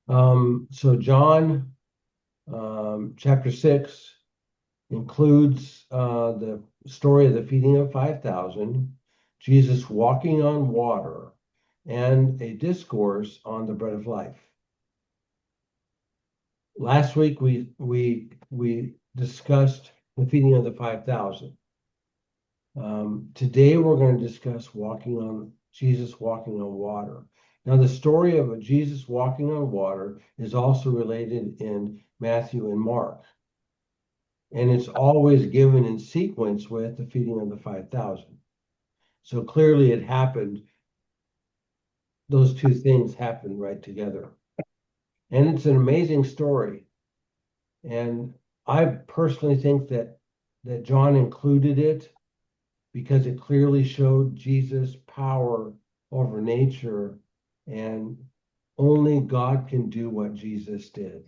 So John chapter 6 includes the story of the feeding of 5,000, Jesus walking on water, and a discourse on the bread of life. Last week we discussed the feeding of the 5,000. Today we're going to discuss Jesus walking on water. Now, the story of Jesus walking on water is also related in Matthew and Mark, and it's always given in sequence with the feeding of the 5,000. So clearly it happened, those two things happened right together. And it's an amazing story. And I personally think that John included it because it clearly showed Jesus' power over nature, and only God can do what Jesus did.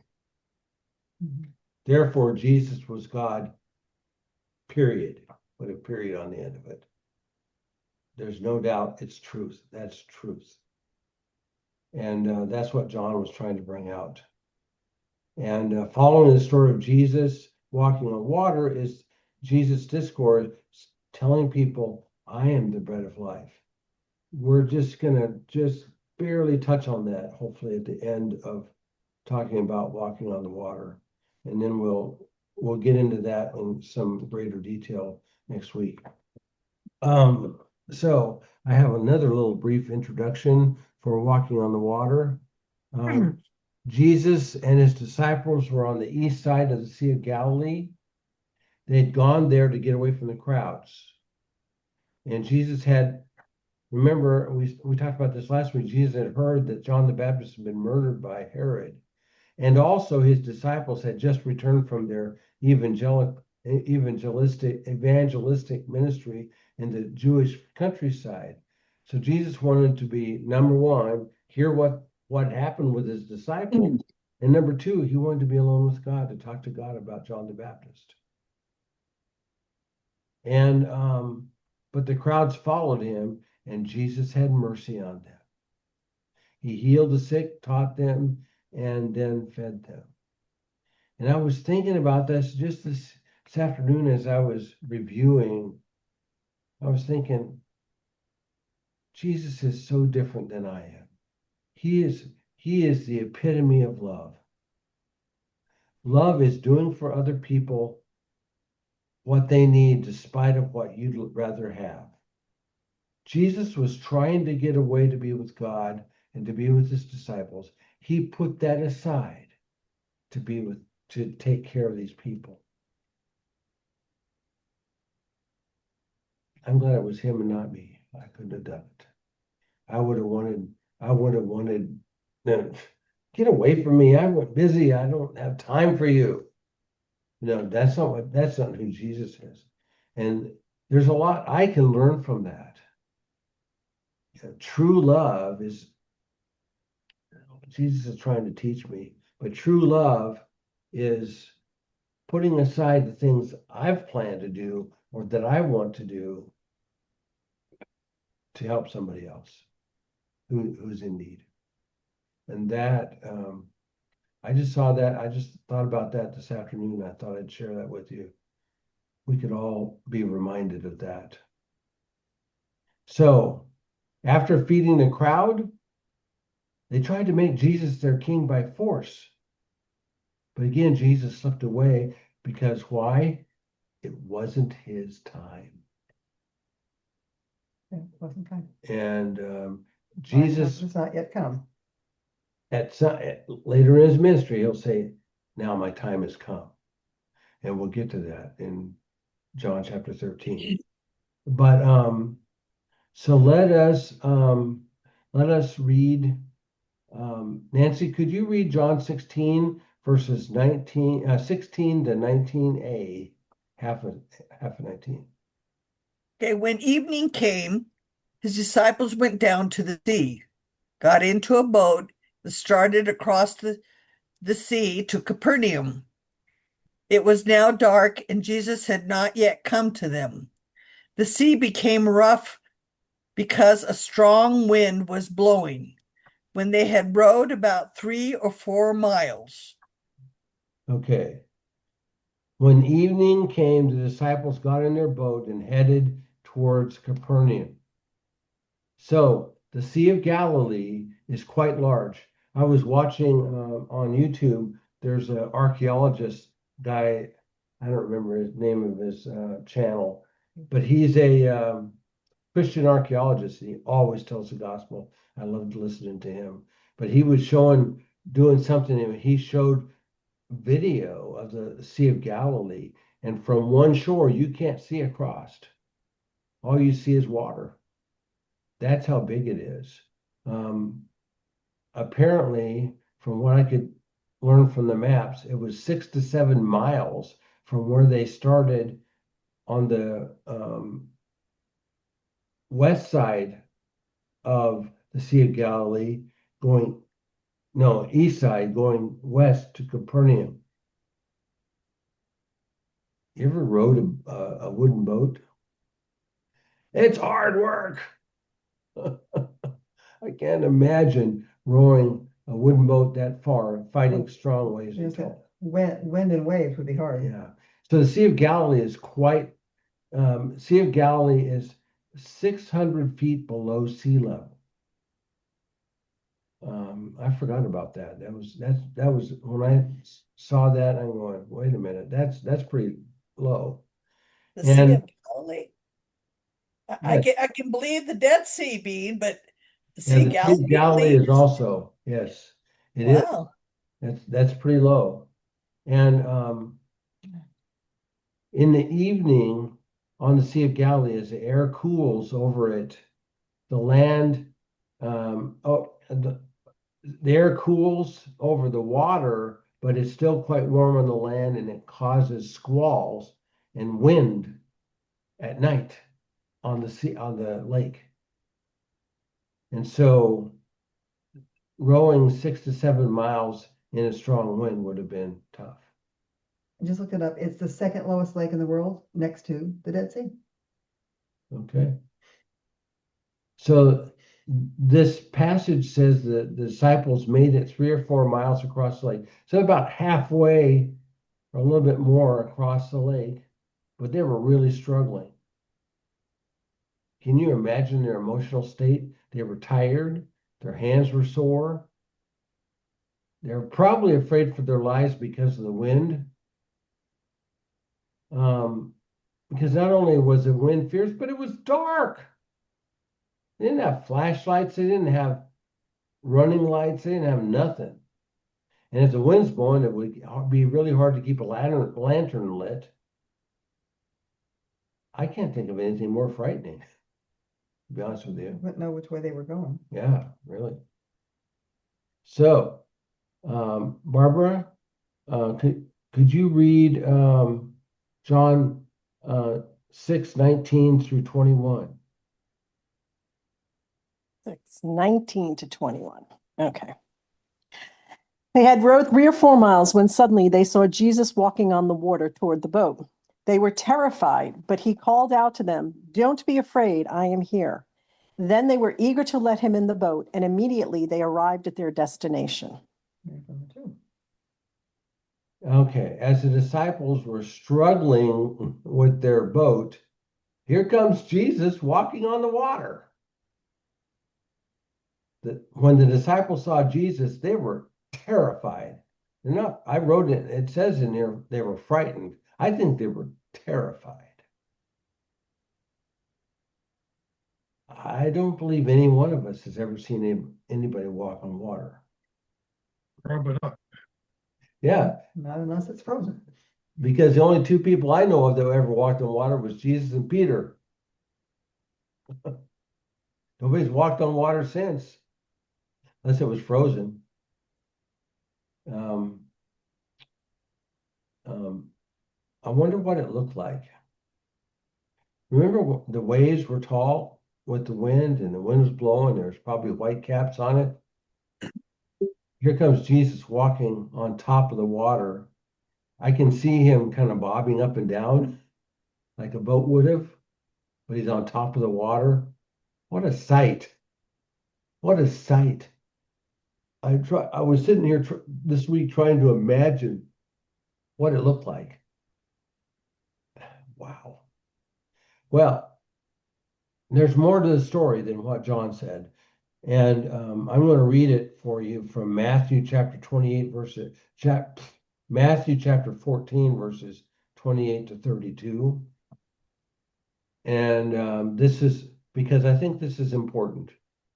Mm-hmm. Therefore, Jesus was God, period. Put a period on the end of it. There's no doubt it's truth. That's truth. And that's what John was trying to bring out. And following the story of Jesus walking on water is Jesus' discourse telling people, I am the bread of life. We're just going to barely touch on that, hopefully, at the end of talking about walking on the water. And then we'll get into that in some greater detail next week. So I have another little brief introduction for walking on the water. Jesus and his disciples were on the east side of the Sea of Galilee. They'd gone there to get away from the crowds. And Jesus had, remember, we talked about this last week, Jesus had heard that John the Baptist had been murdered by Herod. And also his disciples had just returned from their evangelistic ministry in the Jewish countryside. So Jesus wanted to be, number one, hear what happened with his disciples. And number two, he wanted to be alone with God, to talk to God about John the Baptist. And but the crowds followed him, and Jesus had mercy on them. He healed the sick, taught them, and then fed them. And I was thinking about this just this afternoon as I was reviewing. I was thinking, Jesus is so different than I am. He is the epitome of love. Love is doing for other people what they need despite of what you'd rather have. Jesus was trying to get away to be with God and to be with his disciples. He put that aside to take care of these people. I'm glad it was him and not me. I couldn't have done it. I would have wanted, no, get away from me. I'm busy. I don't have time for you. No, that's not who Jesus is. And there's a lot I can learn from that. True love is, Jesus is trying to teach me, but true love is putting aside the things I've planned to do or that I want to do to help somebody else who's in need. And that, I just saw that. I just thought about that this afternoon. I thought I'd share that with you. We could all be reminded of that. So, after feeding the crowd, they tried to make Jesus their king by force. But again, Jesus slipped away because why? It wasn't his time. It wasn't time. And Jesus has not yet come. Later in his ministry, he'll say, now my time has come. And we'll get to that in John chapter 13. But so let us read. Nancy, could you read John 16 verses 16 to 19a, half of 19? Okay, when evening came, his disciples went down to the sea, got into a boat, and started across the sea to Capernaum. It was now dark, and Jesus had not yet come to them. The sea became rough because a strong wind was blowing. when they had rowed about 3 or 4 miles. Okay. When evening came, the disciples got in their boat and headed towards Capernaum. So the Sea of Galilee is quite large. I was watching on YouTube. There's an archaeologist guy. I don't remember his name of his channel, but he's a Christian archaeologist. And he always tells the gospel. I loved listening to him. But he was doing something, and he showed video of the Sea of Galilee. And from one shore, you can't see across. All you see is water. That's how big it is. Um, Apparently, from what I could learn from the maps, it was 6 to 7 miles from where they started on the west side of the Sea of Galilee, east side going west to Capernaum. You ever rode a wooden boat? It's hard work. I can't imagine rowing a wooden boat that far, fighting strong waves. Wind and waves would be hard. Yeah. So the Sea of Galilee is Sea of Galilee is 600 feet below sea level. I forgot about that. That was when I saw that, I'm going, wait a minute, that's pretty low. The Sea of Galilee. I can believe the Dead Sea being, but the Sea of Sea of Galilee is also, yes, it is. Wow. That's pretty low. And in the evening on the Sea of Galilee, as the air cools over it, the land, the air cools over the water, but it's still quite warm on the land, and it causes squalls and wind at night on the lake. And so rowing 6 to 7 miles in a strong wind would have been tough. I just looked it up. It's the second lowest lake in the world next to the Dead Sea. Okay. So this passage says that the disciples made it 3 or 4 miles across the lake. So about halfway or a little bit more across the lake, but they were really struggling. Can you imagine their emotional state? They were tired. Their hands were sore. They were probably afraid for their lives because of the wind. Because not only was the wind fierce, but it was dark. They didn't have flashlights. They didn't have running lights. They didn't have nothing. And if the wind's blowing, it would be really hard to keep a lantern lit. I can't think of anything more frightening, to be honest with you. Wouldn't know which way they were going. Yeah, really. So, Barbara, could you read John 6:19 through 21? 6:19 to 21. Okay. They had rowed 3 or 4 miles when suddenly they saw Jesus walking on the water toward the boat. They were terrified, but he called out to them, "Don't be afraid, I am here." Then they were eager to let him in the boat, and immediately they arrived at their destination. Okay, as the disciples were struggling with their boat, here comes Jesus walking on the water. When the disciples saw Jesus, they were terrified. I wrote it, it says in here, they were frightened. I think they were terrified. I don't believe any one of us has ever seen anybody walk on water. Probably not. Yeah, Not unless it's frozen. because the only two people I know of that ever walked on water was Jesus and Peter. Nobody's walked on water since, unless it was frozen. I wonder what it looked like. Remember the waves were tall with the wind, and the wind was blowing. There's probably white caps on it. Here comes Jesus walking on top of the water. I can see him kind of bobbing up and down like a boat would have, but he's on top of the water. What a sight. What a sight. I was sitting here this week trying to imagine what it looked like. Wow. Well, there's more to the story than what John said. And I'm going to read it for you from Matthew chapter 28, Matthew chapter 14, verses 28 to 32. And this is because I think this is important.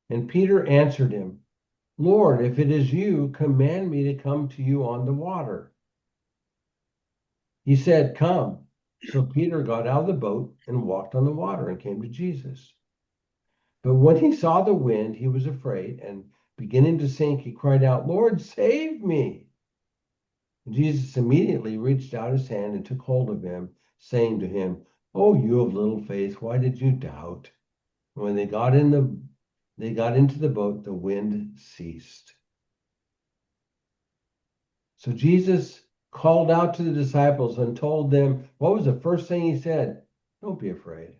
And Peter answered him, Lord, if it is you, command me to come to you on the water. He said, Come. So Peter got out of the boat and walked on the water and came to Jesus. But when he saw the wind, he was afraid, and beginning to sink, he cried out, Lord, save me. And Jesus immediately reached out his hand and took hold of him, saying to him, Oh, you of little faith, why did you doubt? And when they got into the boat, the wind ceased. So Jesus called out to the disciples and told them, what was the first thing he said? Don't be afraid.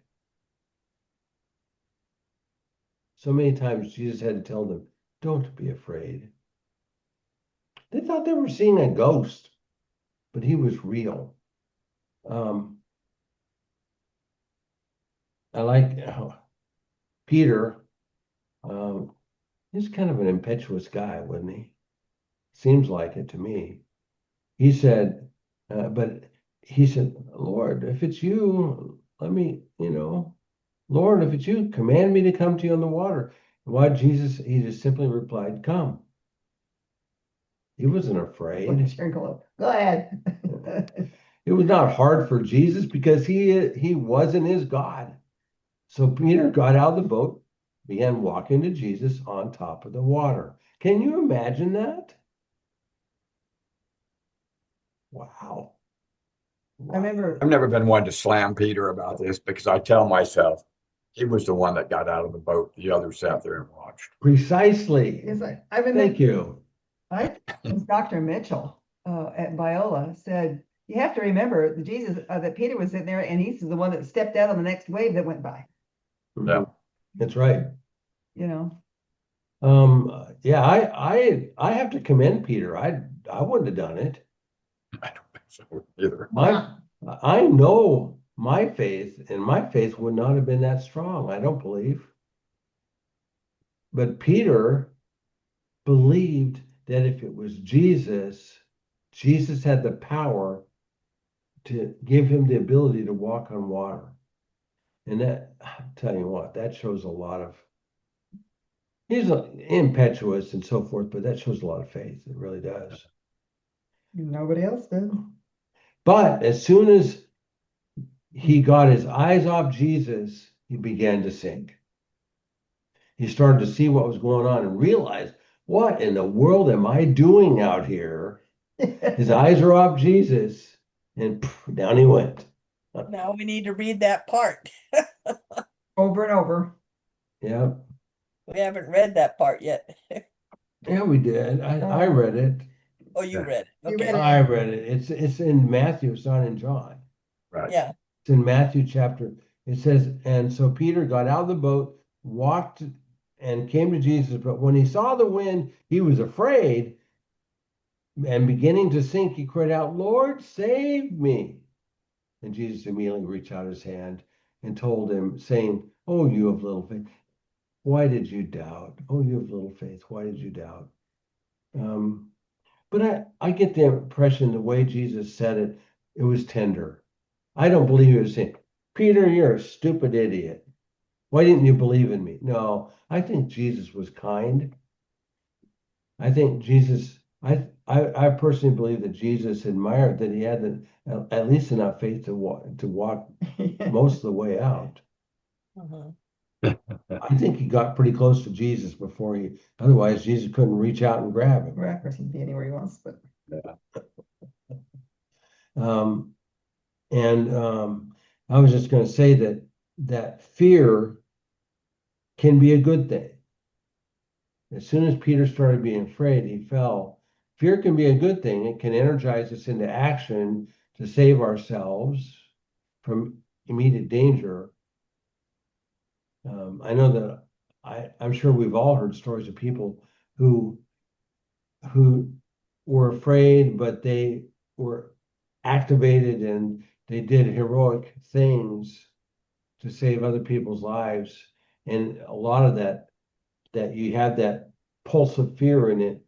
So many times Jesus had to tell them, don't be afraid. They thought they were seeing a ghost, but he was real. I like Peter. He's kind of an impetuous guy, wasn't he? Seems like it to me. He said, but he said, Lord, if it's you, let me, Lord, if it's you, command me to come to you on the water. Why Jesus? He just simply replied, come. He wasn't afraid. Go ahead. It was not hard for Jesus because he was and is God. So Peter got out of the boat, began walking to Jesus on top of the water. Can you imagine that? Wow. I remember, I've never been one to slam Peter about this because I tell myself he was the one that got out of the boat. The others sat there and watched. Precisely. it's like, I remember. Thank you. I think it was Dr. Mitchell at Biola said, you have to remember that Peter was sitting there and he's the one that stepped out on the next wave that went by, Yeah. That's right. you know. Yeah, I have to commend Peter. I wouldn't have done it. I don't think so either. I know my faith, and my faith would not have been that strong, I don't believe. But Peter believed that if it was Jesus, Jesus had the power to give him the ability to walk on water. And that, I'll tell you what, that shows a lot of, he's impetuous and so forth, but that shows a lot of faith. It really does. Nobody else did. But as soon as he got his eyes off Jesus, he began to sink. He started to see what was going on and realized, what in the world am I doing out here? His eyes are off Jesus, and down he went. Now we need to read that part. Over and over. Yeah, We haven't read that part yet. yeah, we did. I read it. Oh, you Yeah. read it. You Okay. read it. I read it. It's in Matthew. It's not in John. Right. Yeah. It's in Matthew chapter. It says, and so Peter got out of the boat, walked, and came to Jesus. But when he saw the wind, he was afraid, and beginning to sink, he cried out, Lord, save me. And Jesus immediately reached out his hand and told him, saying, Oh, you of little faith, why did you doubt? Oh, you of little faith, why did you doubt? But I get the impression the way Jesus said it, it was tender. I don't believe he was saying, Peter, you're a stupid idiot. Why didn't you believe in me? No, I think Jesus was kind. I think Jesus, I personally believe that Jesus admired that he had at least enough faith to walk most of the way out. Mhm. I think he got pretty close to Jesus before otherwise Jesus couldn't reach out and grab him. Right, of course, he'd be anywhere he wants, but Um, and I was just going to say that fear can be a good thing. As soon as Peter started being afraid, he fell. Fear can be a good thing. It can energize us into action to save ourselves from immediate danger. I know that I'm sure we've all heard stories of people who who were afraid, but they were activated and they did heroic things to save other people's lives. And a lot of that you have that pulse of fear in it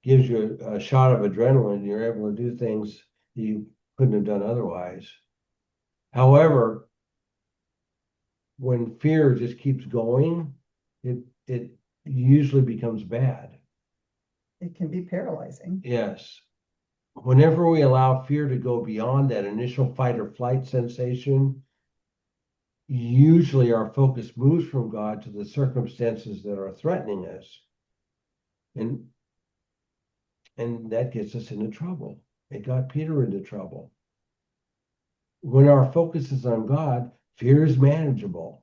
gives you a shot of adrenaline, and you're able to do things that you couldn't have done otherwise. However, when fear just keeps going, it usually becomes bad. It can be paralyzing. Yes. Whenever we allow fear to go beyond that initial fight or flight sensation, usually our focus moves from God to the circumstances that are threatening us. And that gets us into trouble. It got Peter into trouble. When our focus is on God, fear is manageable.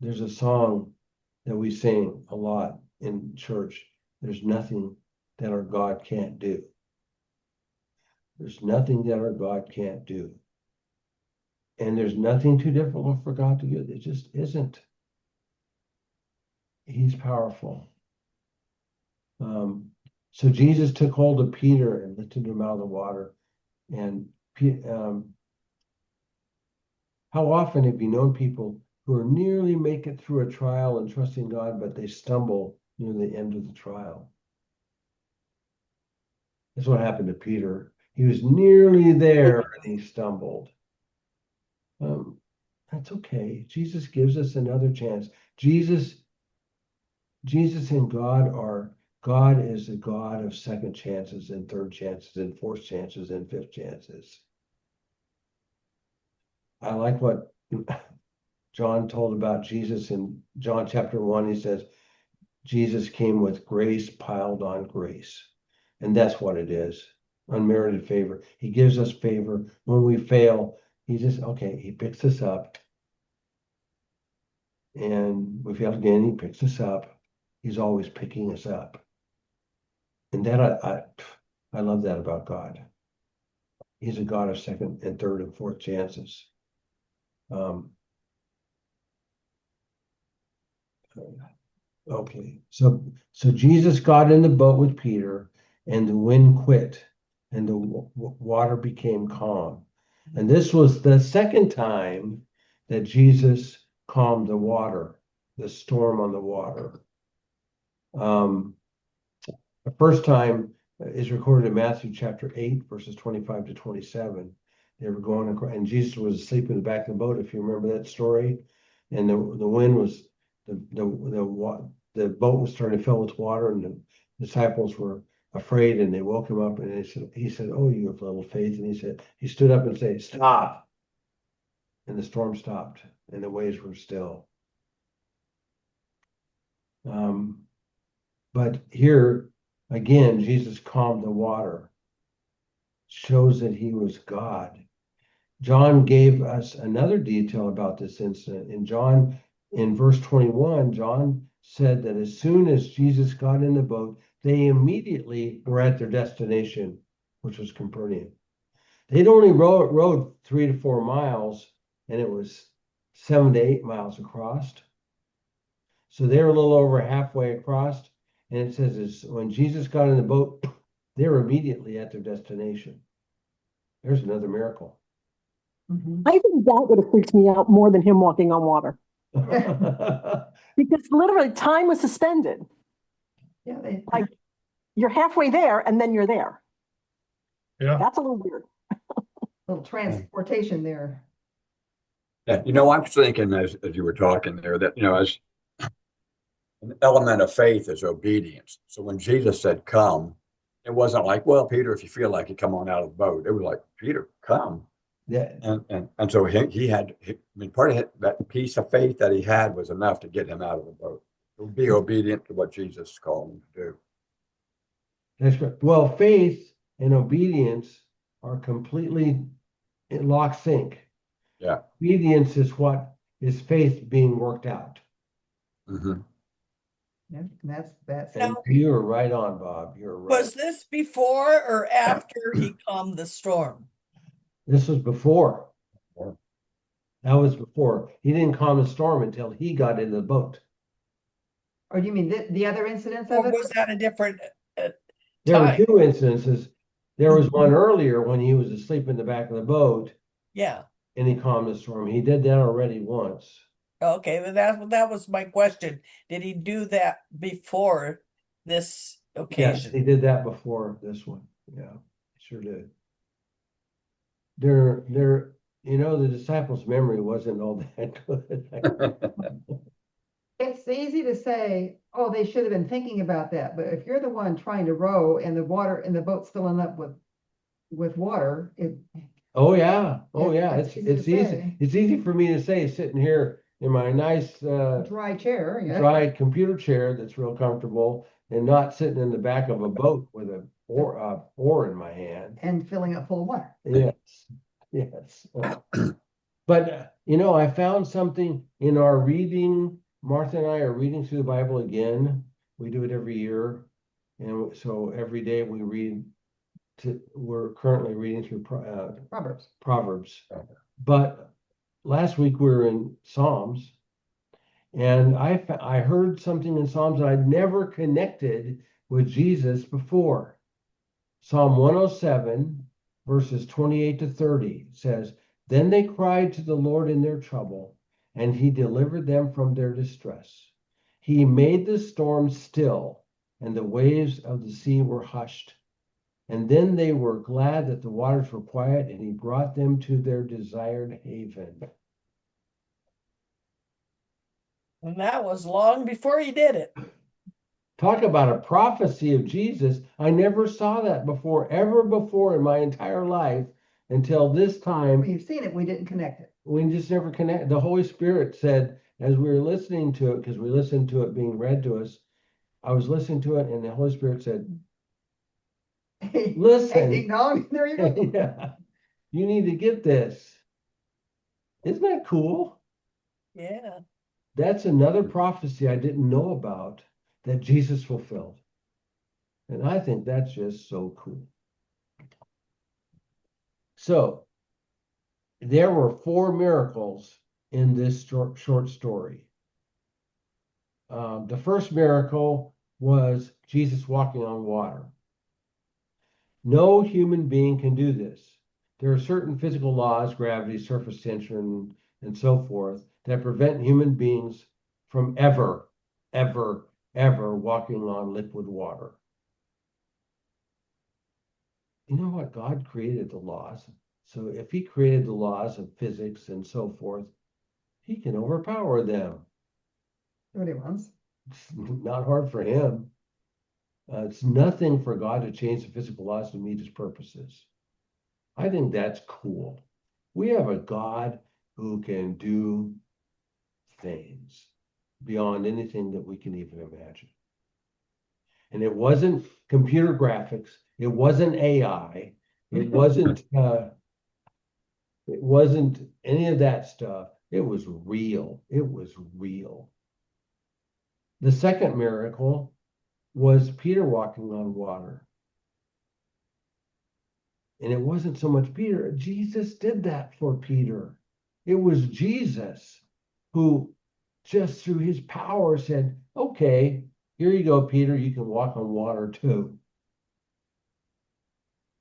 There's a song that we sing a lot in church. There's nothing that our God can't do. There's nothing that our God can't do. And there's nothing too difficult for God to do. It just isn't. He's powerful. So Jesus took hold of Peter and lifted him out of the water. And how often have you known people who are nearly make it through a trial and trusting God, but they stumble near the end of the trial? That's what happened to Peter. He was nearly there and he stumbled. That's okay. Jesus gives us another chance. Jesus and God is a God of second chances and third chances and fourth chances and fifth chances. I like what John told about Jesus in John chapter 1. He says, Jesus came with grace piled on grace. And that's what it is. Unmerited favor. He gives us favor. When we fail, he picks us up. And we fail again, he picks us up. He's always picking us up. And that I love that about God. He's a God of second and third and fourth chances. Okay, so Jesus got in the boat with Peter, and the wind quit, and the water became calm. And this was the second time that Jesus calmed the water, the storm on the water. The first time is recorded in Matthew chapter 8, verses 25 to 27. They were going across, and Jesus was asleep in the back of the boat, if you remember that story. And the wind was the boat was starting to fill with water, and the disciples were afraid, and they woke him up, and he said, "Oh, you have little faith." And he stood up and said, "Stop." And the storm stopped, and the waves were still. But here again, Jesus calmed the water, shows that he was God. John gave us another detail about this incident. In verse 21, John said that as soon as Jesus got in the boat, they immediately were at their destination, which was Capernaum. They'd only rode 3 to 4 miles, and it was 7 to 8 miles across. So they were a little over halfway across. And it says when Jesus got in the boat, they were immediately at their destination. There's another miracle. Mhm. I think that would have freaked me out more than him walking on water. Because literally time was suspended. Yeah, Like you're halfway there and then you're there. Yeah. That's a little weird. little transportation there. Yeah, I'm thinking as you were talking there that, as an element of faith is obedience. So when Jesus said, "Come," it wasn't like, "Well, Peter, if you feel like it, come on out of the boat." It was like, "Peter, come." Yeah. And so he had, part of that piece of faith that he had was enough to get him out of the boat. To be obedient to what Jesus called him to do. That's correct. Well, faith and obedience are completely in lock sync. Yeah. Obedience is what is faith being worked out. Mm-hmm. Yeah, that's And you're right on, Bob. You're right. Was this before or after he calmed the storm? This was before. That was before. He didn't calm the storm until he got in the boat. Or do you mean the other incidents of Or it? was that a different There were time? two instances. There was one earlier when he was asleep in the back of the boat Yeah. and he calmed the storm. He did that already once. Okay, then that was my question. Did he do that before this Yes, occasion? he did that before this one. Yeah, sure did. They're, the disciples' memory wasn't all that good. It's easy to say, oh, they should have been thinking about that, but if you're the one trying to row and the boat's filling up with water, Oh, yeah. Oh, Yeah, yeah. that's It's easy to easy. say. It's easy for me to say sitting here in my nice dry chair, yeah. dry computer chair that's real comfortable and not sitting in the back of a boat with a oar in my hand. And filling up full of water. Yes. Yes. But I found something in our reading. Martha and I are reading through the Bible again. We do it every year. And so every day we read we're currently reading through Proverbs. Proverbs. But last week we were in Psalms, and I heard something in Psalms that I'd never connected with Jesus before. Psalm 107, verses 28 to 30 says, Then they cried to the Lord in their trouble, and he delivered them from their distress. He made the storm still, and the waves of the sea were hushed. And then they were glad that the waters were quiet, and he brought them to their desired haven. And that was long before he did it. Talk about a prophecy of Jesus. I never saw that before, ever before in my entire life until this time. We've seen it, we didn't connect it. We just never connect. The Holy Spirit said, as we were listening to it, because we listened to it being read to us, I was listening to it, and the Holy Spirit said, Listen. Hey, dong, there you go. Yeah, you need to get this. Isn't that cool? Yeah. That's another prophecy I didn't know about that Jesus fulfilled. And I think that's just so cool. So there were 4 miracles in this short story. The first miracle was Jesus walking on water. No human being can do this. There are certain physical laws, gravity, surface tension, and so forth, that prevent human beings from ever, ever walking on liquid water. You know what? God created the laws. So if he created the laws of physics and so forth, he can overpower them. What he wants. It's not hard for him. It's nothing for God to change the physical laws to meet his purposes. I think that's cool. We have a God who can do things beyond anything that we can even imagine. And it wasn't computer graphics. It wasn't AI. It wasn't any of that stuff. It was real. It was real. The second miracle was Peter walking on water. And it wasn't so much Peter. Jesus did that for Peter. It was Jesus who, just through his power, said, okay, here you go, Peter. You can walk on water too.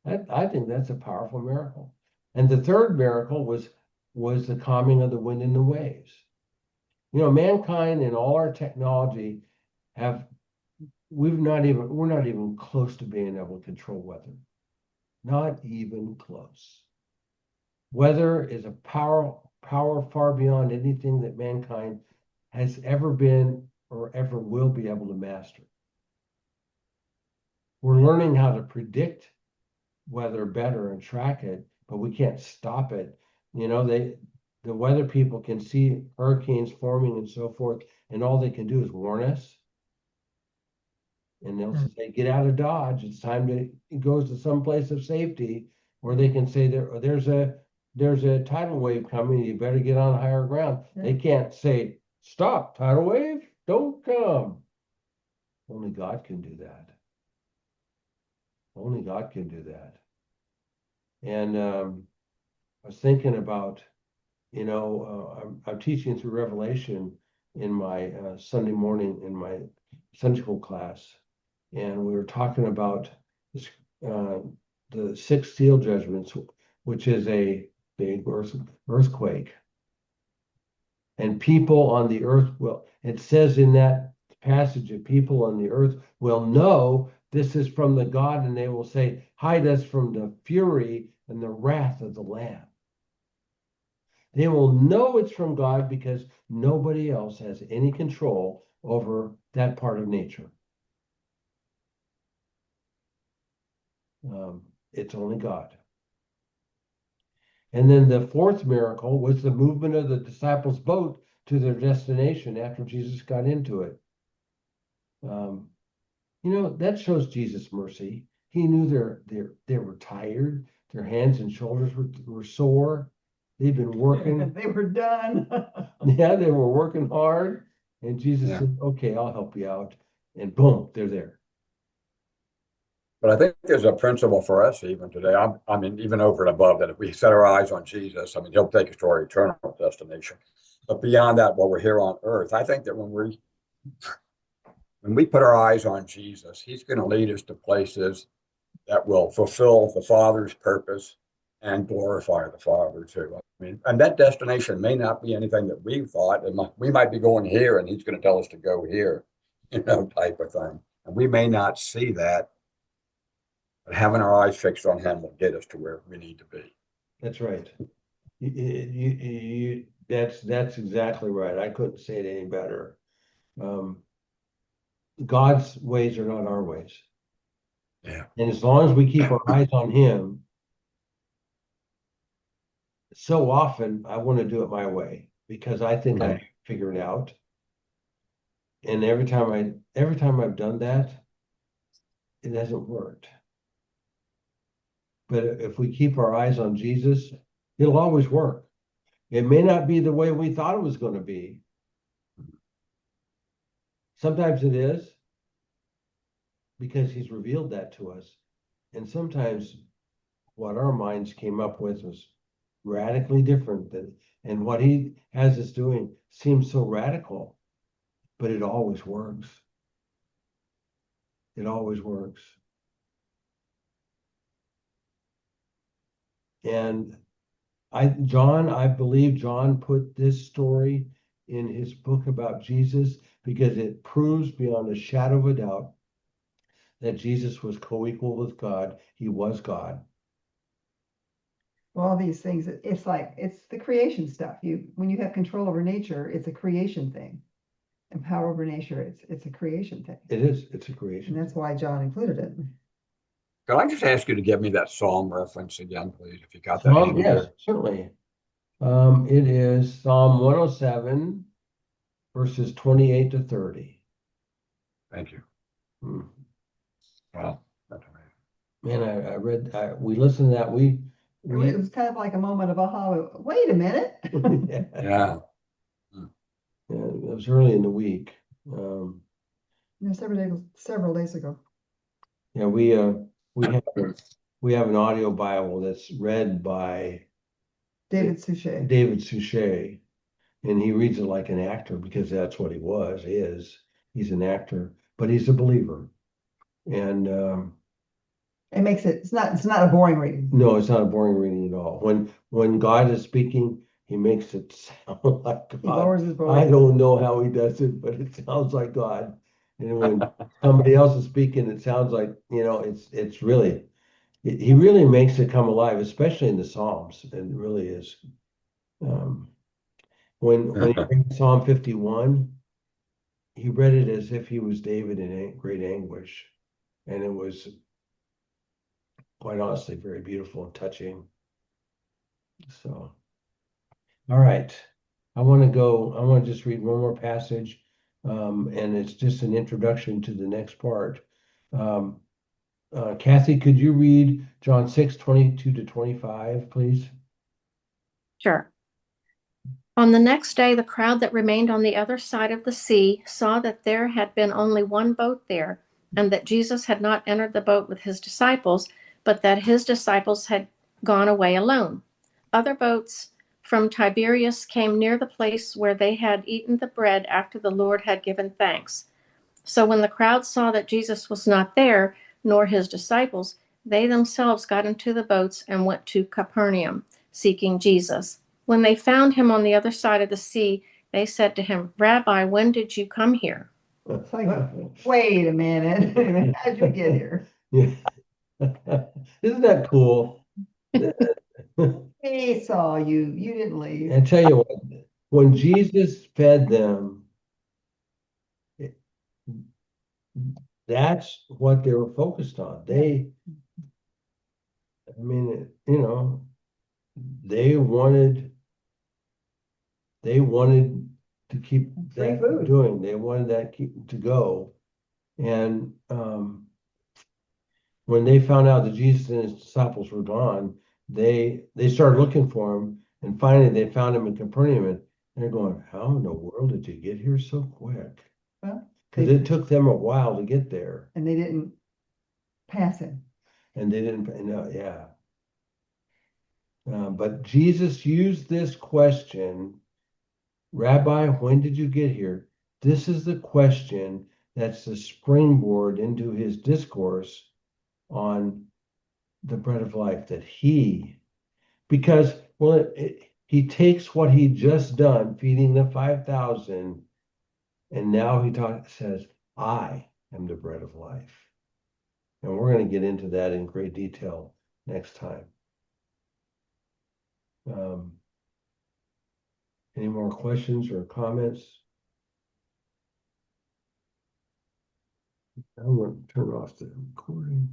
I think that's a powerful miracle. And the third miracle was the calming of the wind and the waves. Mankind and all our technology we're not even close to being able to control weather. Not even close. Weather is a power far beyond anything that mankind has ever been or ever will be able to master. We're learning how to predict weather better and track it, but we can't stop it. The weather people can see hurricanes forming and so forth, and all they can do is warn us. And they'll say, get out of Dodge. It's time to go to some place of safety. Or they can say there's a tidal wave coming. You better get on higher ground. Yeah. They can't say, stop, tidal wave, don't come. Only God can do that. Only God can do that. And I was thinking about I'm teaching through Revelation in my Sunday morning in my Sunday school class, and we were talking about this, the six seal judgments, which is a big earthquake. And people on the earth will, it says in that passage that people on the earth will know this is from the God, and they will say, hide us from the fury and the wrath of the Lamb. They will know it's from God because nobody else has any control over that part of nature. It's only God. And then the fourth miracle was the movement of the disciples' boat to their destination after Jesus got into it. That shows Jesus' mercy. He knew they were tired, their hands and shoulders were sore. They've been working. They were done. Yeah, they were working hard. And Jesus Yeah. said, okay, I'll help you out. And boom, they're there. But I think there's a principle for us even today. I mean, even over and above that, if we set our eyes on Jesus, I mean, he'll take us to our eternal destination. But beyond that, while we're here on earth, I think that when we put our eyes on Jesus, he's going to lead us to places that will fulfill the Father's purpose and glorify the Father too. I mean, and that destination may not be anything that we thought. We might be going here, and he's going to tell us to go here, type of thing. And we may not see that, but having our eyes fixed on him will get us to where we need to be. That's right. That's exactly right. I couldn't say it any better. God's ways are not our ways. Yeah. And as long as we keep our eyes on him, so often I want to do it my way because I think I figure it out. And every time I've done that, it hasn't worked. But if we keep our eyes on Jesus, it'll always work. It may not be the way we thought it was going to be. Sometimes it is because he's revealed that to us. And sometimes what our minds came up with was radically different and what he has us doing seems so radical, but it always works. It always works. And I believe John put this story in his book about Jesus because it proves beyond a shadow of a doubt that Jesus was co-equal with God. He was God. All these things, it's the creation stuff. When you have control over nature, it's a creation thing. And power over nature, it's a creation thing. It is. It's a creation. And that's why John included it. Could I just ask you to give me that Psalm reference again, please, if you got that Psalm, handy yes, there? certainly. It is Psalm 107, verses 28 to 30. Thank you. Hmm. Wow. That's amazing. Man, we listened to that. It was kind of like a moment of aha. Wait a minute. Yeah, Yeah. it was early in the week. Several days ago. Yeah, we have an audio Bible that's read by David Suchet. David Suchet, and he reads it like an actor because that's what he is. He's an actor, but he's a believer. And It makes it's not a boring reading. no, it's not a boring reading at all. When God is speaking, he makes it sound like He God. lowers his voice. I don't know how he does it, but it sounds like God. And when somebody else is speaking, it sounds like, it's really, he really makes it come alive, especially in the Psalms. It really is. When he read Psalm 51, he read it as if he was David in great anguish. And it was quite honestly very beautiful and touching. So, all right. I want to just read one more passage. And it's just an introduction to the next part. Kathy, could you read John 6:22 to 25, please? Sure. On the next day, the crowd that remained on the other side of the sea saw that there had been only one boat there, and that Jesus had not entered the boat with his disciples, but that his disciples had gone away alone. Other boats from Tiberias came near the place where they had eaten the bread after the Lord had given thanks. So when the crowd saw that Jesus was not there, nor his disciples, they themselves got into the boats and went to Capernaum, seeking Jesus. When they found him on the other side of the sea, they said to him, Rabbi, when did you come here? It's like, wait a minute, how'd you get here? Yeah. Isn't that cool? We saw you, you didn't leave. I tell you what, when Jesus fed them, that's what they were focused on. I mean, they wanted to keep Free that food. doing. They wanted that to go. And when they found out that Jesus and his disciples were gone, they started looking for him, and finally they found him in Capernaum. And they're going, "How in the world did you get here so quick?" Well, Because it took them a while to get there, and they didn't pass him. and they didn't. Yeah. But Jesus used this question, Rabbi, when did you get here? This is the question that's the springboard into his discourse on the bread of life that because, well, he takes what he just done, feeding the 5,000, and now says, I am the bread of life. And we're going to get into that in great detail next time. Any more questions or comments? I'm going to turn off the recording.